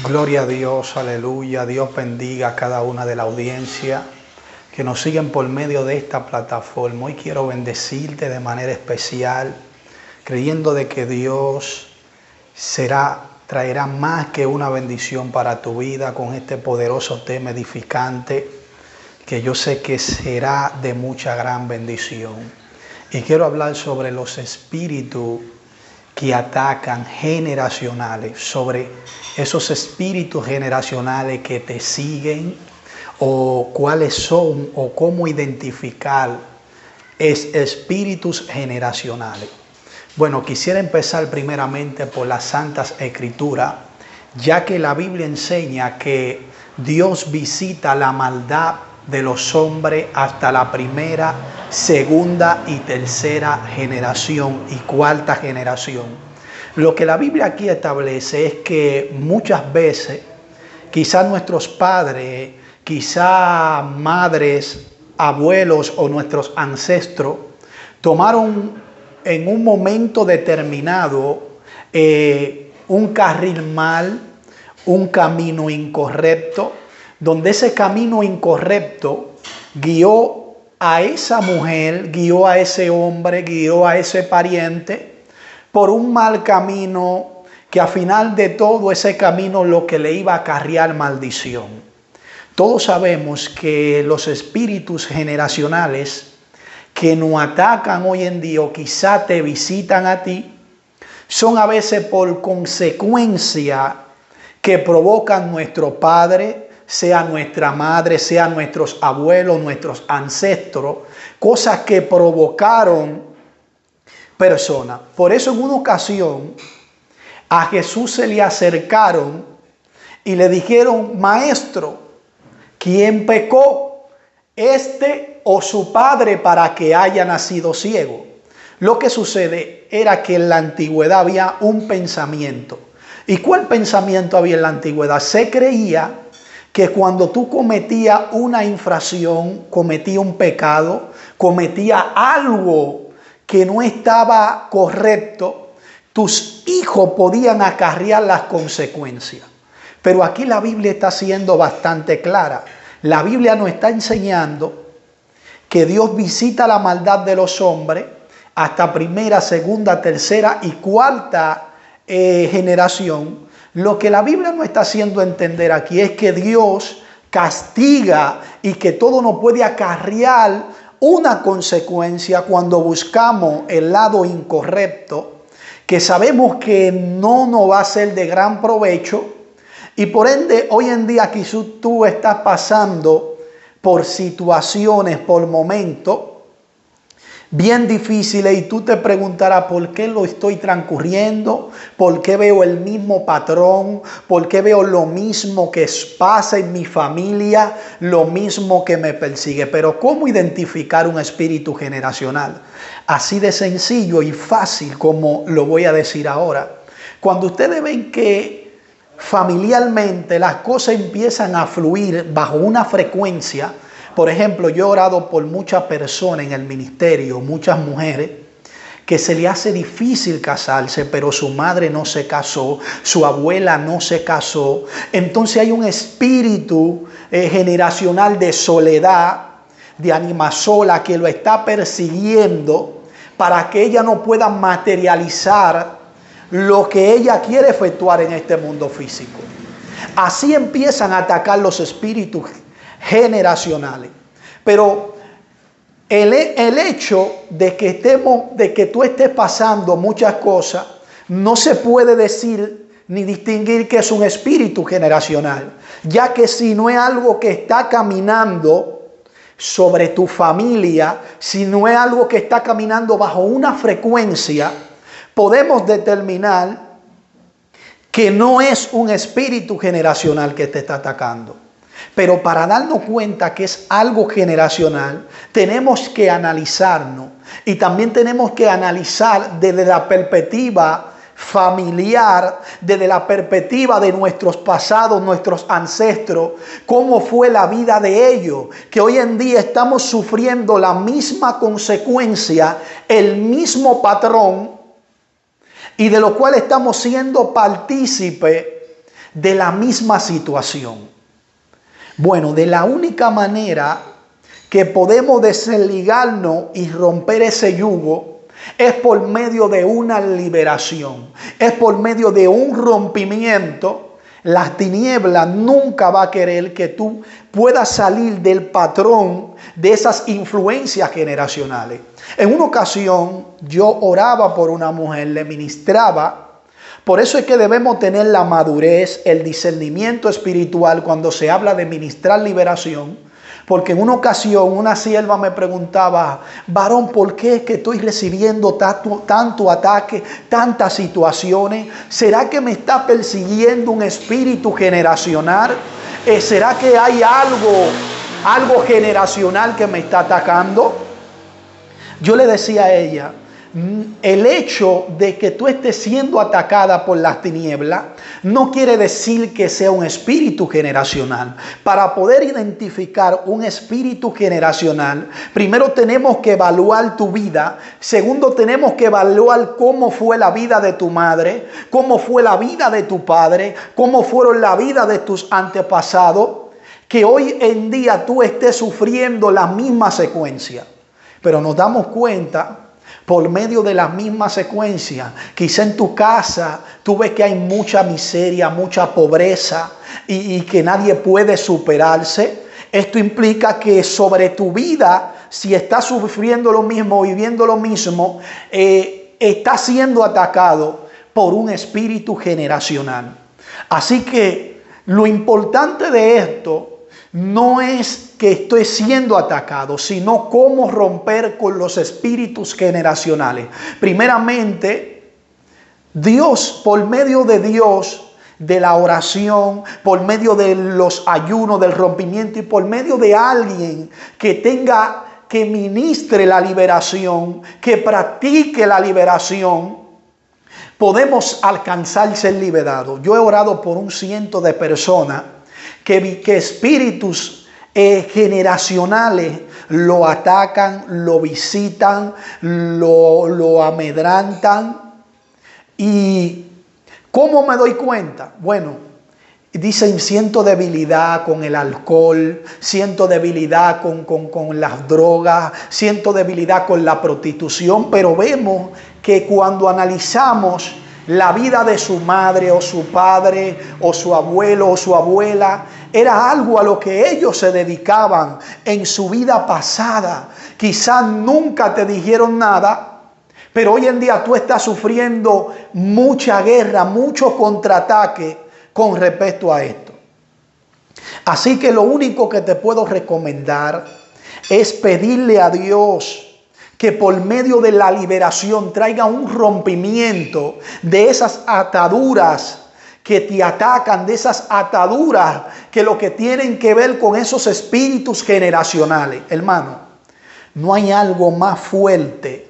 Gloria a Dios, aleluya. Dios bendiga a cada una de la audiencia que nos siguen por medio de esta plataforma. Hoy quiero bendecirte de manera especial, creyendo de que Dios traerá más que una bendición para tu vida con este poderoso tema edificante, que yo sé que será de mucha gran bendición. Y quiero hablar sobre los espíritus que atacan generacionales, sobre esos espíritus generacionales que te siguen, o cuáles son, o cómo identificar espíritus generacionales. Bueno, quisiera empezar primeramente por las Santas Escrituras, ya que la Biblia enseña que Dios visita la maldad de los hombres hasta la primera, segunda y tercera generación y cuarta generación. Lo que la Biblia aquí establece es que muchas veces, quizás nuestros padres, quizás madres, abuelos o nuestros ancestros tomaron en un momento determinado un carril mal, un camino incorrecto, donde ese camino incorrecto guió a esa mujer, guió a ese hombre, guió a ese pariente por un mal camino, que al final de todo ese camino lo que le iba a acarrear maldición. Todos sabemos que los espíritus generacionales que nos atacan hoy en día, o quizá te visitan a ti, son a veces por consecuencia que provocan nuestro padre, sea nuestra madre, sea nuestros abuelos, nuestros ancestros, cosas que provocaron personas. Por eso en una ocasión a Jesús se le acercaron y le dijeron: Maestro, ¿quién pecó, este o su padre, para que haya nacido ciego? Lo que sucede era que en la antigüedad había un pensamiento. ¿Y cuál pensamiento había en la antigüedad? Se creía que cuando tú cometías una infracción, cometías un pecado, cometías algo que no estaba correcto, tus hijos podían acarrear las consecuencias. Pero aquí la Biblia está siendo bastante clara. La Biblia nos está enseñando que Dios visita la maldad de los hombres hasta primera, segunda, tercera y cuarta generación. Lo que la Biblia nos está haciendo entender aquí es que Dios castiga y que todo nos puede acarrear una consecuencia cuando buscamos el lado incorrecto, que sabemos que no nos va a ser de gran provecho. Y por ende, hoy en día quizás tú estás pasando por situaciones, por momentos bien difíciles, y tú te preguntarás: ¿por qué lo estoy transcurriendo? ¿Por qué veo el mismo patrón? ¿Por qué veo lo mismo que pasa en mi familia? Lo mismo que me persigue. Pero ¿cómo identificar un espíritu generacional? Así de sencillo y fácil como lo voy a decir ahora. Cuando ustedes ven que familiarmente las cosas empiezan a fluir bajo una frecuencia. Por ejemplo, yo he orado por muchas personas en el ministerio, muchas mujeres, que se le hace difícil casarse, pero su madre no se casó, su abuela no se casó. Entonces hay un espíritu generacional de soledad, de ánima sola, que lo está persiguiendo para que ella no pueda materializar lo que ella quiere efectuar en este mundo físico. Así empiezan a atacar los espíritus generacionales. Pero el hecho de que tú estés pasando muchas cosas, no se puede decir ni distinguir que es un espíritu generacional, ya que si no es algo que está caminando sobre tu familia, si no es algo que está caminando bajo una frecuencia, podemos determinar que no es un espíritu generacional que te está atacando. Pero para darnos cuenta que es algo generacional, tenemos que analizarnos, y también tenemos que analizar desde la perspectiva familiar, desde la perspectiva de nuestros pasados, nuestros ancestros, cómo fue la vida de ellos, que hoy en día estamos sufriendo la misma consecuencia, el mismo patrón, y de lo cual estamos siendo partícipes de la misma situación. Bueno, de la única manera que podemos desligarnos y romper ese yugo es por medio de una liberación, es por medio de un rompimiento. Las tinieblas nunca va a querer que tú puedas salir del patrón de esas influencias generacionales. En una ocasión yo oraba por una mujer, le ministraba. Por eso es que debemos tener la madurez, el discernimiento espiritual cuando se habla de ministrar liberación. Porque en una ocasión una sierva me preguntaba: varón, ¿por qué es que estoy recibiendo tanto ataque, tantas situaciones? ¿Será que me está persiguiendo un espíritu generacional? ¿Será que hay algo generacional que me está atacando? Yo le decía a ella: el hecho de que tú estés siendo atacada por las tinieblas no quiere decir que sea un espíritu generacional. Para poder identificar un espíritu generacional, primero tenemos que evaluar tu vida. Segundo, tenemos que evaluar cómo fue la vida de tu madre, cómo fue la vida de tu padre, cómo fueron la vida de tus antepasados, que hoy en día tú estés sufriendo la misma secuencia. Pero nos damos cuenta, por medio de la misma secuencia, quizá en tu casa tú ves que hay mucha miseria, mucha pobreza y que nadie puede superarse. Esto implica que sobre tu vida, si estás sufriendo lo mismo, viviendo lo mismo, estás siendo atacado por un espíritu generacional. Así que lo importante de esto no es que estoy siendo atacado, sino cómo romper con los espíritus generacionales. Primeramente, Dios, por medio de Dios, de la oración, por medio de los ayunos, del rompimiento y por medio de alguien que ministre la liberación, que practique la liberación, podemos alcanzar ser liberados. Yo he orado por 100 de personas que espíritus generacionales lo atacan, lo visitan, lo amedrantan. ¿Y cómo me doy cuenta? Bueno, dicen: siento debilidad con el alcohol, siento debilidad con las drogas, siento debilidad con la prostitución. Pero vemos que cuando analizamos la vida de su madre o su padre o su abuelo o su abuela, era algo a lo que ellos se dedicaban en su vida pasada. Quizás nunca te dijeron nada, pero hoy en día tú estás sufriendo mucha guerra, mucho contraataque con respecto a esto. Así que lo único que te puedo recomendar es pedirle a Dios que por medio de la liberación traiga un rompimiento de esas ataduras que te atacan, de esas ataduras que lo que tienen que ver con esos espíritus generacionales. Hermano, no hay algo más fuerte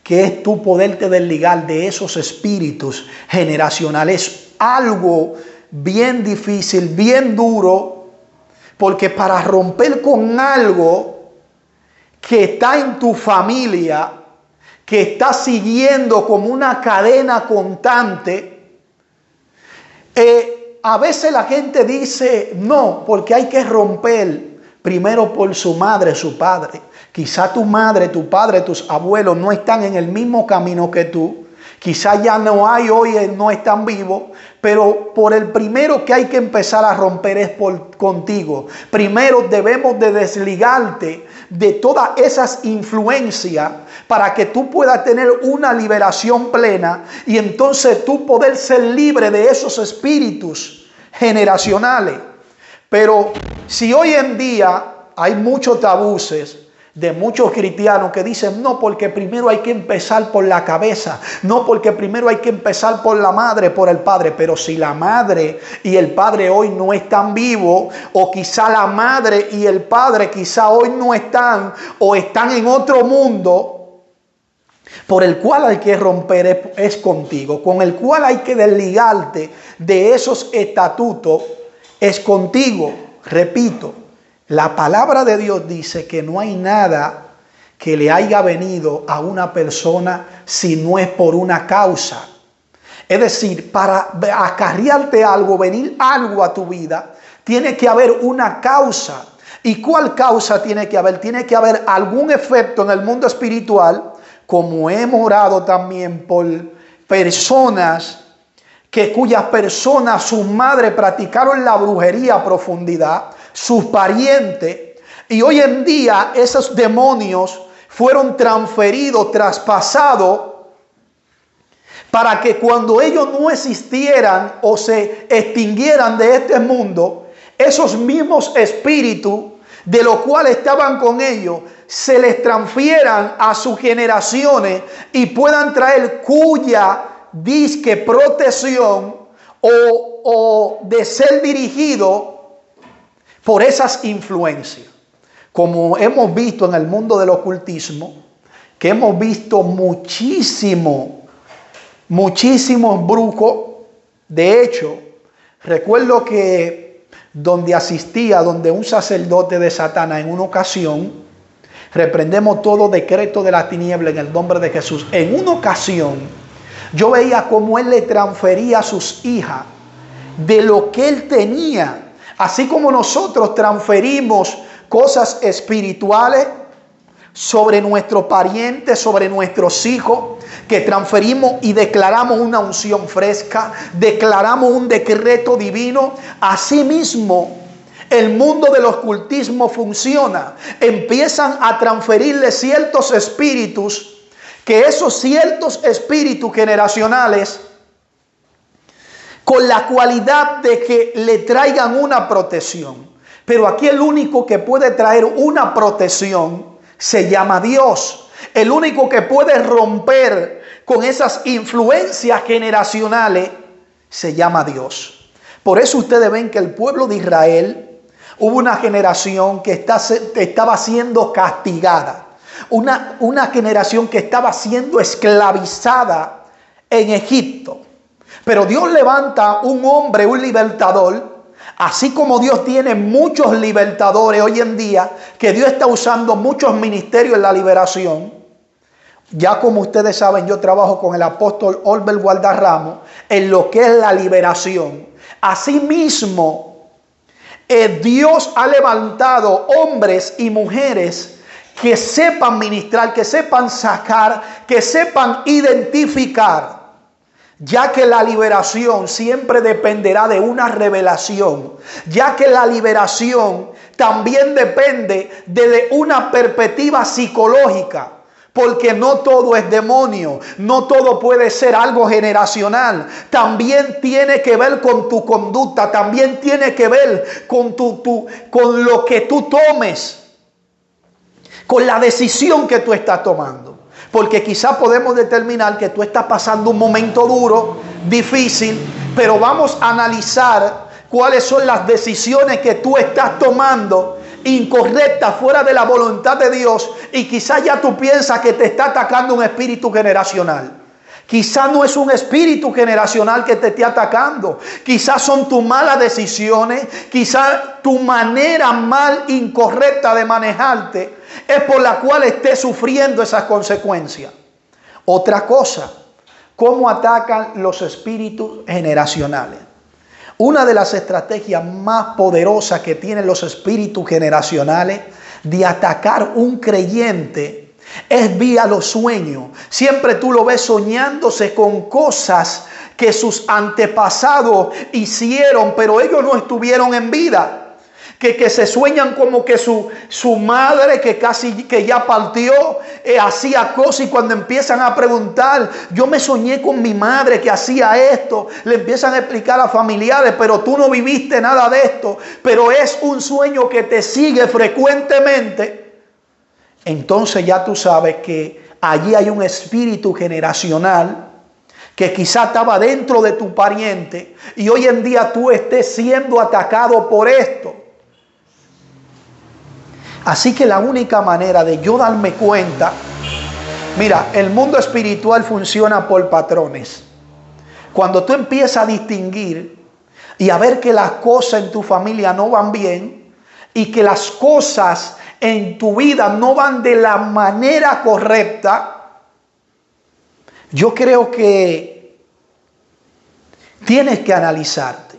que es tú poderte desligar de esos espíritus generacionales. Es algo bien difícil, bien duro, porque para romper con algo que está en tu familia, que está siguiendo como una cadena constante, a veces la gente dice no, porque hay que romper primero por su madre, su padre. Quizá tu madre, tu padre, tus abuelos no están en el mismo camino que tú. Quizá ya no hay hoy, no están vivos, pero por el primero que hay que empezar a romper es contigo. Primero debemos de desligarte de todas esas influencias para que tú puedas tener una liberación plena y entonces tú poder ser libre de esos espíritus generacionales. Pero si hoy en día hay muchos tabúes de muchos cristianos que dicen no, porque primero hay que empezar por la cabeza, no, porque primero hay que empezar por la madre, por el padre. Pero si la madre y el padre hoy no están vivos, o quizá la madre y el padre quizá hoy no están, o están en otro mundo, por el cual hay que romper es contigo, con el cual hay que desligarte de esos estatutos es contigo. Repito, la palabra de Dios dice que no hay nada que le haya venido a una persona si no es por una causa. Es decir, para acarrearte algo, venir algo a tu vida, tiene que haber una causa. ¿Y cuál causa tiene que haber? Tiene que haber algún efecto en el mundo espiritual, como hemos orado también por personas cuyas personas, sus madres practicaron la brujería a profundidad, sus parientes, y hoy en día esos demonios fueron transferidos, traspasados, para que cuando ellos no existieran o se extinguieran de este mundo, esos mismos espíritus de los cuales estaban con ellos, se les transfieran a sus generaciones y puedan traer cuya disque protección o de ser dirigido por esas influencias. Como hemos visto en el mundo del ocultismo, que hemos visto muchísimos brujos. De hecho, recuerdo que donde un sacerdote de Satanás en una ocasión, reprendemos todo decreto de la tiniebla en el nombre de Jesús. En una ocasión, yo veía cómo él le transfería a sus hijas de lo que él tenía. Así como nosotros transferimos cosas espirituales sobre nuestros parientes, sobre nuestros hijos, que transferimos y declaramos una unción fresca, declaramos un decreto divino. Asimismo, el mundo del ocultismo funciona. Empiezan a transferirle ciertos espíritus, que esos ciertos espíritus generacionales, con la cualidad de que le traigan una protección. Pero aquí el único que puede traer una protección se llama Dios. El único que puede romper con esas influencias generacionales se llama Dios. Por eso ustedes ven que el pueblo de Israel, hubo una generación que estaba siendo castigada. Una generación que estaba siendo esclavizada en Egipto. Pero Dios levanta un hombre, un libertador. Así como Dios tiene muchos libertadores hoy en día, que Dios está usando muchos ministerios en la liberación. Ya como ustedes saben, yo trabajo con el apóstol Olbert Gualdarramo en lo que es la liberación. Asimismo, Dios ha levantado hombres y mujeres que sepan ministrar, que sepan sacar, que sepan identificar. Ya que la liberación siempre dependerá de una revelación. Ya que la liberación también depende de una perspectiva psicológica. Porque no todo es demonio, no todo puede ser algo generacional. También tiene que ver con tu conducta, también tiene que ver con lo que tú tomes, con la decisión que tú estás tomando. Porque quizás podemos determinar que tú estás pasando un momento duro, difícil, pero vamos a analizar cuáles son las decisiones que tú estás tomando incorrectas, fuera de la voluntad de Dios, y quizás ya tú piensas que te está atacando un espíritu generacional. Quizás no es un espíritu generacional que te esté atacando. Quizás son tus malas decisiones, quizás tu manera incorrecta de manejarte es por la cual estés sufriendo esas consecuencias. Otra cosa, ¿cómo atacan los espíritus generacionales? Una de las estrategias más poderosas que tienen los espíritus generacionales de atacar un creyente es vía los sueños. Siempre tú lo ves soñándose con cosas que sus antepasados hicieron, pero ellos no estuvieron en vida. Que se sueñan como que su madre que ya partió hacía cosas, y cuando empiezan a preguntar, yo me soñé con mi madre que hacía esto, le empiezan a explicar a familiares, pero tú no viviste nada de esto, pero es un sueño que te sigue frecuentemente. Entonces ya tú sabes que allí hay un espíritu generacional que quizá estaba dentro de tu pariente y hoy en día tú estés siendo atacado por esto. Así que la única manera de yo darme cuenta, mira, el mundo espiritual funciona por patrones. Cuando tú empiezas a distinguir y a ver que las cosas en tu familia no van bien y que las cosas en tu vida no van de la manera correcta, yo creo que Tienes que analizarte.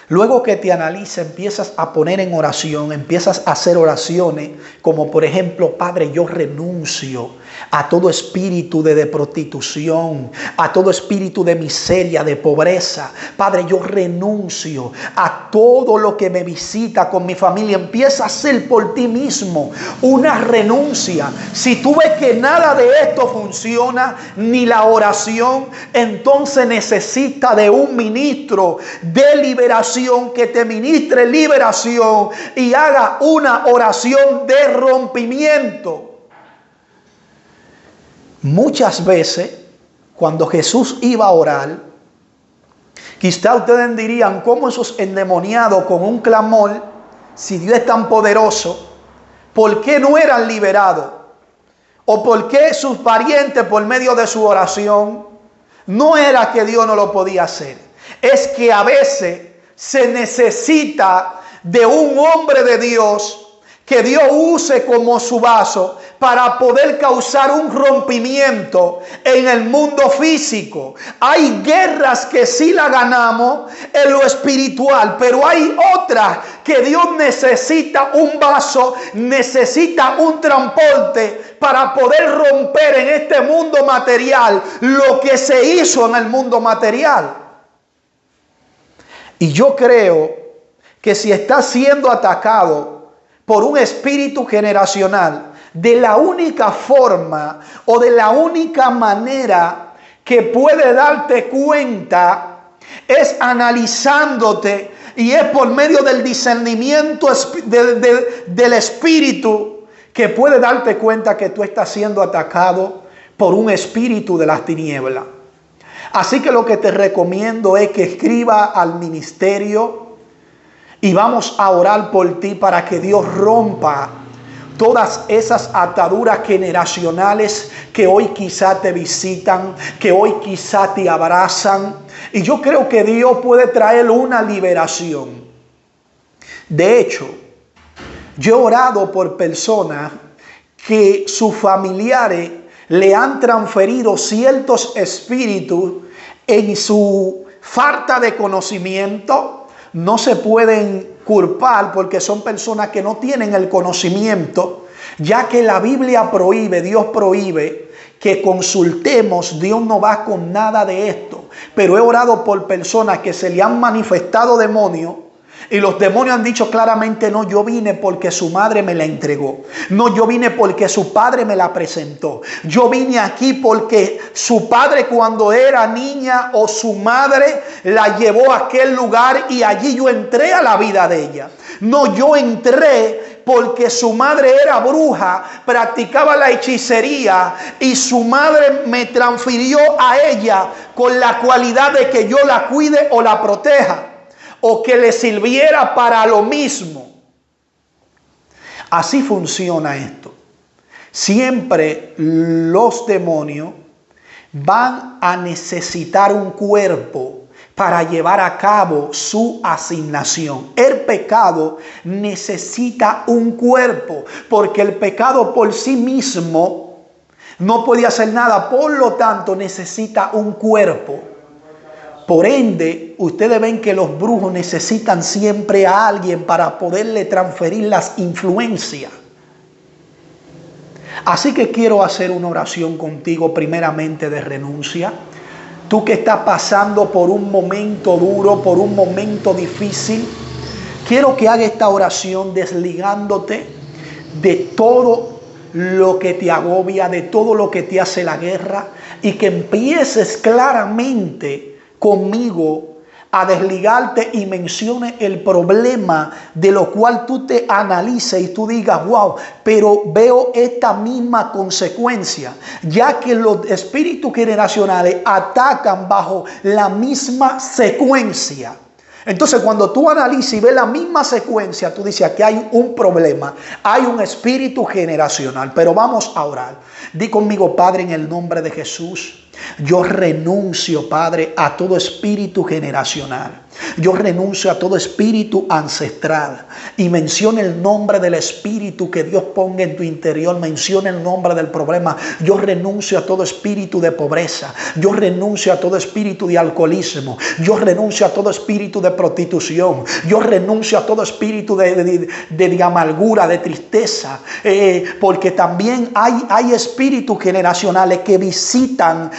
Luego que te analiza, empiezas a poner en oración, empiezas a hacer oraciones como por ejemplo, Padre, yo renuncio a todo espíritu de prostitución, a todo espíritu de miseria, de pobreza. Padre, yo renuncio a todo lo que me visita con mi familia. Empieza a hacer por ti mismo una renuncia. Si tú ves que nada de esto funciona, ni la oración, entonces necesita de un ministro de liberación que te ministre liberación y haga una oración de rompimiento. Muchas veces, cuando Jesús iba a orar, quizá ustedes dirían, ¿cómo esos endemoniados con un clamor, si Dios es tan poderoso, por qué no eran liberados? ¿O por qué sus parientes, por medio de su oración, no era que Dios no lo podía hacer? Es que a veces se necesita de un hombre de Dios que Dios use como su vaso para poder causar un rompimiento en el mundo físico. Hay guerras que sí la ganamos en lo espiritual, pero hay otras que Dios necesita un vaso, necesita un transporte para poder romper en este mundo material lo que se hizo en el mundo material. Y yo creo que si está siendo atacado por un espíritu generacional, de la única forma o de la única manera que puede darte cuenta es analizándote, y es por medio del discernimiento del espíritu que puede darte cuenta que tú estás siendo atacado por un espíritu de las tinieblas. Así que lo que te recomiendo es que escriba al ministerio y vamos a orar por ti para que Dios rompa todas esas ataduras generacionales que hoy quizá te visitan, que hoy quizá te abrazan. Y yo creo que Dios puede traer una liberación. De hecho, yo he orado por personas que sus familiares le han transferido ciertos espíritus en su falta de conocimiento. No se pueden culpar porque son personas que no tienen el conocimiento, ya que la Biblia prohíbe, Dios prohíbe que consultemos. Dios no va con nada de esto. Pero he orado por personas que se le han manifestado demonios y los demonios han dicho claramente: no, yo vine porque su madre me la entregó. No, yo vine porque su padre me la presentó. Yo vine aquí porque su padre cuando era niña o su madre la llevó a aquel lugar y allí yo entré a la vida de ella. No, yo entré porque su madre era bruja, practicaba la hechicería y su madre me transfirió a ella con la cualidad de que yo la cuide o la proteja, o que le sirviera para lo mismo. Así funciona esto. Siempre los demonios van a necesitar un cuerpo para llevar a cabo su asignación. El pecado necesita un cuerpo, porque el pecado por sí mismo no puede hacer nada, por lo tanto necesita un cuerpo. Por ende, ustedes ven que los brujos necesitan siempre a alguien para poderle transferir las influencias. Así que quiero hacer una oración contigo, primeramente de renuncia. Tú que estás pasando por un momento duro, por un momento difícil, quiero que hagas esta oración desligándote de todo lo que te agobia, de todo lo que te hace la guerra, y que empieces claramente conmigo a desligarte y mencione el problema de lo cual tú te analices y tú digas: wow, pero veo esta misma consecuencia, ya que los espíritus generacionales atacan bajo la misma secuencia. Entonces, cuando tú analizas y ves la misma secuencia, tú dices: aquí hay un problema, hay un espíritu generacional. Pero vamos a orar. Di conmigo: Padre, en el nombre de Jesús, Yo renuncio, Padre, a todo espíritu generacional. Yo renuncio a todo espíritu ancestral. Y menciona el nombre del espíritu que Dios ponga en tu interior. Menciona el nombre del problema. Yo renuncio a todo espíritu de pobreza. Yo renuncio a todo espíritu de alcoholismo. Yo renuncio a todo espíritu de prostitución. Yo renuncio a todo espíritu de amargura, de tristeza. Porque también hay espíritus generacionales que visitan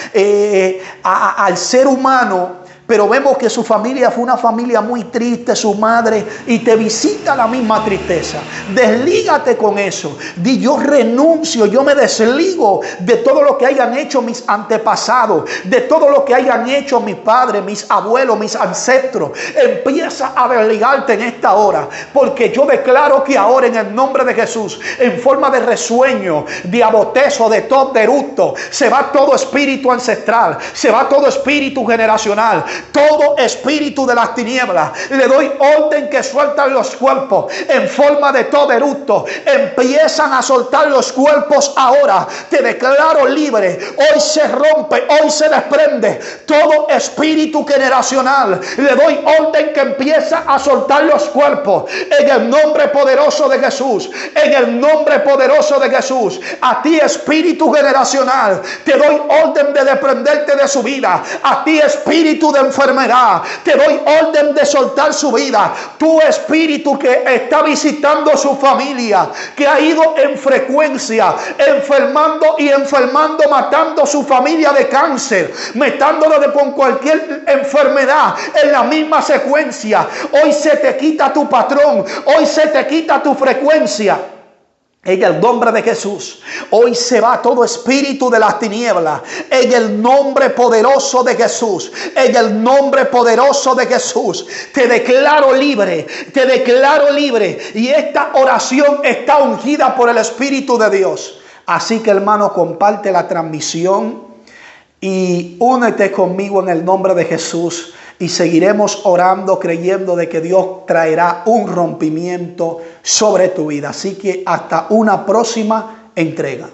al ser humano. Pero vemos que su familia fue una familia muy triste, su madre, y te visita la misma tristeza. Deslígate con eso. Di: yo renuncio, yo me desligo de todo lo que hayan hecho mis antepasados, de todo lo que hayan hecho mis padres, mis abuelos, mis ancestros. Empieza a desligarte en esta hora, porque yo declaro que ahora, en el nombre de Jesús, en forma de resueño, de abotezo, de tos, de eructo, se va todo espíritu ancestral, se va todo espíritu generacional, todo espíritu de las tinieblas. Le doy orden que sueltan los cuerpos en forma de todo eructo. Empiezan a soltar los cuerpos ahora. Te declaro libre. Hoy se rompe, hoy se desprende todo espíritu generacional. Le doy orden que empieza a soltar los cuerpos en el nombre poderoso de Jesús. En el nombre poderoso de Jesús. A ti, espíritu generacional, te doy orden de desprenderte de su vida. A ti, espíritu de enfermedad, te doy orden de soltar su vida. Tu espíritu que está visitando su familia, que ha ido en frecuencia enfermando y enfermando, matando su familia de cáncer, metándolo con cualquier enfermedad en la misma secuencia. Hoy se te quita tu patrón, hoy se te quita tu frecuencia. En el nombre de Jesús, hoy se va todo espíritu de las tinieblas. En el nombre poderoso de Jesús, en el nombre poderoso de Jesús, te declaro libre, te declaro libre. Y esta oración está ungida por el Espíritu de Dios. Así que, hermano, comparte la transmisión y únete conmigo en el nombre de Jesús. Y seguiremos orando, creyendo de que Dios traerá un rompimiento sobre tu vida. Así que hasta una próxima entrega.